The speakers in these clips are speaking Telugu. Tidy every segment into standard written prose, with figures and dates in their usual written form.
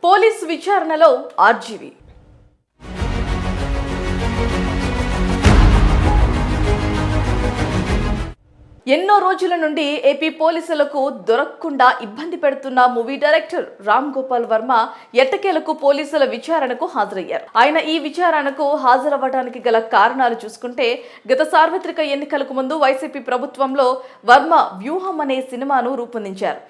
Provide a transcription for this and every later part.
పోలీస్ విచారణలో ఆర్జీవి. ఎన్నో రోజుల నుండి ఏపీ పోలీసులకు దొరకకుండా ఇబ్బంది పెడుతున్న మూవీ డైరెక్టర్ రామ్ గోపాల్ వర్మ ఎట్టకేలకు పోలీసుల విచారణకు హాజరయ్యారు. ఆయన ఈ విచారణకు హాజరవ్వడానికి గల కారణాలు చూసుకుంటే, గత సార్వత్రిక ఎన్నికలకు ముందు వైసీపీ ప్రభుత్వంలో వర్మ వ్యూహం అనే సినిమాను రూపొందించారు.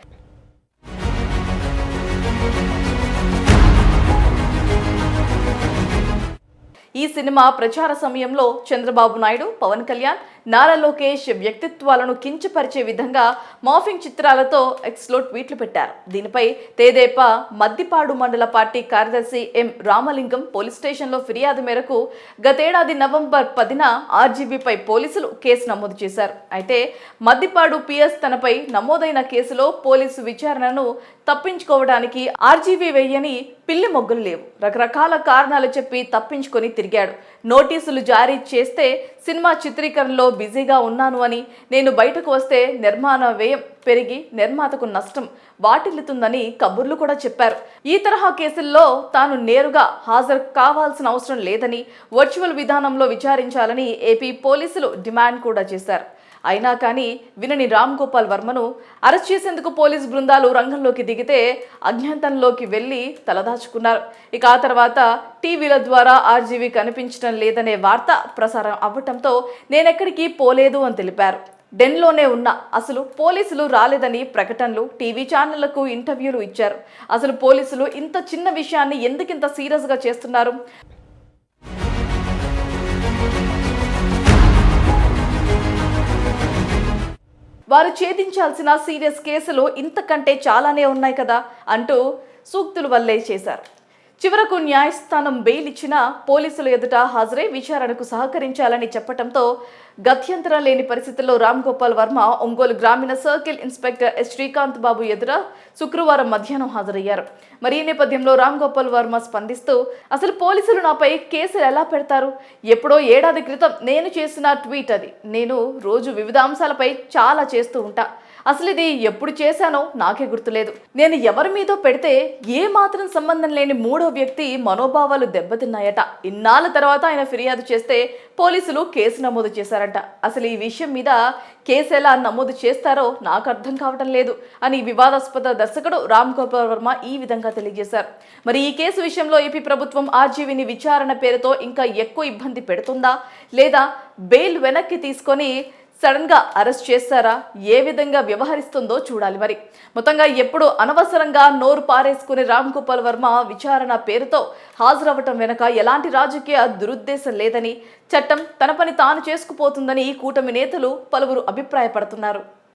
ఈ సినిమా ప్రచార సమయంలో చంద్రబాబు నాయుడు, పవన్ కళ్యాణ్, నారా లోకేష్ వ్యక్తిత్వాలను కించపరిచే విధంగా మార్ఫింగ్ చిత్రాలతో ఎక్స్లో ట్వీట్లు పెట్టారు. దీనిపై తెదేపా మద్దిపాడు మండల పార్టీ కార్యదర్శి ఎం రామలింగం పోలీస్ స్టేషన్లో ఫిర్యాదు మేరకు గతేడాది నవంబర్ 10న ఆర్జీబీపై పోలీసులు కేసు నమోదు చేశారు. అయితే మద్దిపాడు పిఎస్ తనపై నమోదైన కేసులో పోలీసు విచారణను తప్పించుకోవడానికి ఆర్జీబీ వేయని పిల్లి మొగ్గులు లేవు. రకరకాల కారణాలు చెప్పి తప్పించుకొని తిరిగాడు. నోటీసులు జారీ చేస్తే సినిమా చిత్రీకరణలో బిజీగా ఉన్నాను అని, నేను బయటకు వస్తే నిర్మాణ వ్యయం పెరిగి నిర్మాతకు నష్టం వాటిల్లుతుందని కబుర్లు కూడా చెప్పారు. ఈ తరహా కేసుల్లో తాను నేరుగా హాజరు కావాల్సిన అవసరం లేదని, వర్చువల్ విధానంలో విచారించాలని ఏపీ పోలీసులు డిమాండ్ కూడా చేశారు. అయినా కానీ వినని రామ్ గోపాల్ వర్మను అరెస్ట్ చేసేందుకు పోలీస్ బృందాలు రంగంలోకి దిగితే అజ్ఞాతంలోకి వెళ్లి తలదాచుకున్నారు. ఇక ఆ తర్వాత టీవీల ద్వారా ఆర్జీవీ కనిపించడం లేదనే వార్త ప్రసారం అవ్వటంతో నేనెక్కడికి పోలేదు అని తెలిపారు. డెన్లోనే ఉన్న అసలు పోలీసులు రాలేదని ప్రకటనలు, టీవీ ఛానళ్లకు ఇంటర్వ్యూలు ఇచ్చారు. అసలు పోలీసులు ఇంత చిన్న విషయాన్ని ఎందుకింత సీరియస్గా చేస్తున్నారు? వారు ఛేదించాల్సిన సీరియస్ కేసులు ఇంతకంటే చాలానే ఉన్నాయి కదా అంటూ సూక్తులు వల్లే చేశారు. చివరకు న్యాయస్థానం బెయిల్ ఇచ్చిన పోలీసుల ఎదుట హాజరై విచారణకు సహకరించాలని చెప్పడంతో గత్యంతరం లేని పరిస్థితుల్లో రామ్ గోపాల్ వర్మ ఒంగోలు గ్రామీణ సర్కిల్ ఇన్స్పెక్టర్ ఎస్ శ్రీకాంత్ బాబు ఎదుట శుక్రవారం మధ్యాహ్నం హాజరయ్యారు. మరి ఈ నేపథ్యంలో రామ్ గోపాల్ వర్మ స్పందిస్తూ, అసలు పోలీసులు నాపై కేసులు ఎలా పెడతారు? ఎప్పుడో ఏడాది క్రితం నేను చేసిన ట్వీట్ అది. నేను రోజు వివిధ అంశాలపై చాలా చేస్తూ ఉంటా. అసలు ఇది ఎప్పుడు చేశానో నాకే గుర్తులేదు. నేను ఎవరి మీదో పెడితే ఏ మాత్రం సంబంధం లేని మూడో వ్యక్తి మనోభావాలు దెబ్బతిన్నాయట. ఇన్నాళ్ళ తర్వాత ఆయన ఫిర్యాదు చేస్తే పోలీసులు కేసు నమోదు చేశారట. అసలు ఈ విషయం మీద కేసు ఎలా నమోదు చేస్తారో నాకు అర్థం కావటం లేదు అని వివాదాస్పద దర్శకుడు రామ్ గోపాల్ వర్మ ఈ విధంగా తెలియజేశారు. మరి ఈ కేసు విషయంలో ఏపీ ప్రభుత్వం ఆర్జీవీని విచారణ పేరుతో ఇంకా ఎక్కువ ఇబ్బంది పెడుతుందా, లేదా బెయిల్ వెనక్కి తీసుకొని సడన్ గా అరెస్ట్ చేస్తారా, ఏ విధంగా వ్యవహరిస్తుందో చూడాలి. మరి మొత్తంగా ఎప్పుడు అనవసరంగా నోరు పారేసుకునే రామ్ గోపాల్ వర్మ విచారణ పేరుతో హాజరవ్వటం వెనక ఎలాంటి రాజకీయ దురుద్దేశం లేదని, చట్టం తన పని తాను చేసుకుపోతుందని కూటమి నేతలు పలువురు అభిప్రాయపడుతున్నారు.